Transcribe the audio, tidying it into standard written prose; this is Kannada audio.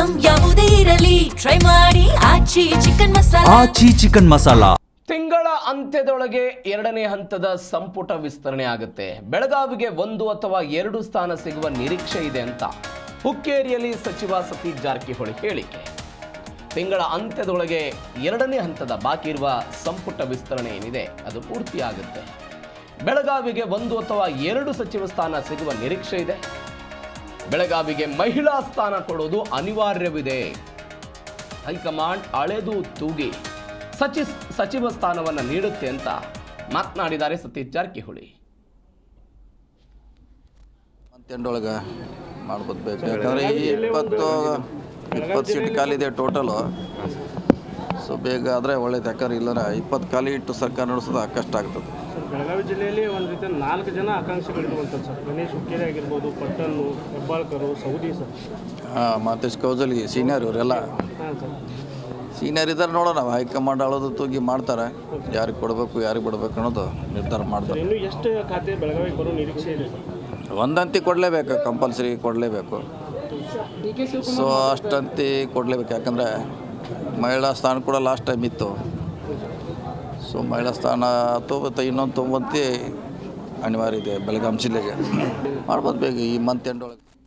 ಐಟಂ ಯಾವುದೇ ಇರಲಿ ಟ್ರೈ ಮಾಡಿ ಆಚಿ ಚಿಕನ್ ಮಸಾಲಾ. ತಿಂಗಳ ಅಂತ್ಯದೊಳಗೆ 2ನೇ ಹಂತದ ಸಂಪುಟ ವಿಸ್ತರಣೆ ಆಗುತ್ತೆ. ಬೆಳಗಾವಿಗೆ 1 ಅಥವಾ 2 ಸ್ಥಾನ ಸಿಗುವ ನಿರೀಕ್ಷೆ ಇದೆ ಅಂತ ಹುಕ್ಕೇರಿಯಲ್ಲಿ ಸಚಿವ ಸತೀಶ್ ಜಾರಕಿಹೊಳಿ ಹೇಳಿಕೆ. ತಿಂಗಳ ಅಂತ್ಯದೊಳಗೆ 2ನೇ ಹಂತದ ಬಾಕಿ ಇರುವ ಸಂಪುಟ ವಿಸ್ತರಣೆ ಏನಿದೆ ಅದು ಪೂರ್ತಿಯಾಗುತ್ತೆ. ಬೆಳಗಾವಿಗೆ 1 ಅಥವಾ 2 ಸಚಿವ ಸ್ಥಾನ ಸಿಗುವ ನಿರೀಕ್ಷೆ ಇದೆ. ಬೆಳಗಾವಿಗೆ ಮಹಿಳಾ ಸ್ಥಾನ ಕೊಡೋದು ಅನಿವಾರ್ಯವಿದೆ. ಹೈಕಮಾಂಡ್ ಅಳೆದು ತೂಗಿ ಸಚಿವ ಸ್ಥಾನವನ್ನು ನೀಡುತ್ತೆ ಅಂತ ಮಾತನಾಡಿದ್ದಾರೆ ಸತೀಶ್ ಜಾರಕಿಹೊಳಿ. ಮಂತ್ಯಂಡೊಳಗೆ ಮಾಡ್ಬೋದು ಯಾಕಂದರೆ ಈ 20 ಸೀಟ್ ಖಾಲಿದೆ ಟೋಟಲು. ಸೊ ಬೇಗ ಆದರೆ ಒಳ್ಳೇದು, ಯಾಕಂದ್ರೆ ಇಲ್ಲ 20 ಖಾಲಿ ಇಟ್ಟು ಸರ್ಕಾರ ನಡೆಸೋದು ಕಷ್ಟ ಆಗ್ತದೆ. ಬೆಳಗಾವಿ ಜಿಲ್ಲೆಯಲ್ಲಿ ಒಂದು ರೀತಿ 4 ಜನ ಆಕಾಂಕ್ಷಿಗಳಿರುವಂಥದ್ದು ಸರ್. ಗಣೇಶ್ ಹುಕ್ಕೇರಿ ಆಗಿರ್ಬೋದು, ಪಟ್ಟಣ್ಣು, Hebbalkar, Saudi sir. Mathesh ಕೌಜಲಿ senior ಇವರೆಲ್ಲ ಸೀನಿಯರ್ ಇದ್ದಾರೆ. ನೋಡೋಣ, ಹೈಕಮಾಂಡ್ ಅಳೋದು ತೂಗಿ ಮಾಡ್ತಾರೆ, ಯಾರಿಗೆ ಕೊಡಬೇಕು ಯಾರಿಗೆ ಬಿಡಬೇಕು ಅನ್ನೋದು ನಿರ್ಧಾರ ಮಾಡ್ತಾರೆ. ಇನ್ನು ಎಷ್ಟು ಖಾತೆ ಬೆಳಗಾವಿಗೆ ಬರೋ ನಿರೀಕ್ಷೆ ಇದೆ ಸರ್? ಒಂದಂತಿ ಕೊಡಲೇಬೇಕು, ಕಂಪಲ್ಸರಿ ಕೊಡಲೇಬೇಕು. ಸೊ ಅಷ್ಟಂತಿ ಕೊಡಲೇಬೇಕು, ಯಾಕಂದರೆ ಮಹಿಳಾ ಸ್ಥಾನ ಕೂಡ ಲಾಸ್ಟ್ ಟೈಮ್ ಇತ್ತು. ಸೊ ಮಹಿಳಾ ಸ್ಥಾನ ಇನ್ನೊಂದು 90 ಅನಿವಾರ್ಯ ಇದೆ ಬೆಳಗಾವಿ ಜಿಲ್ಲೆಗೆ. ಮಾಡ್ಬೋದು ಬೇಗ ಈ ಮಂತ್ ಎಂಡ್ ಒಳಗೆ.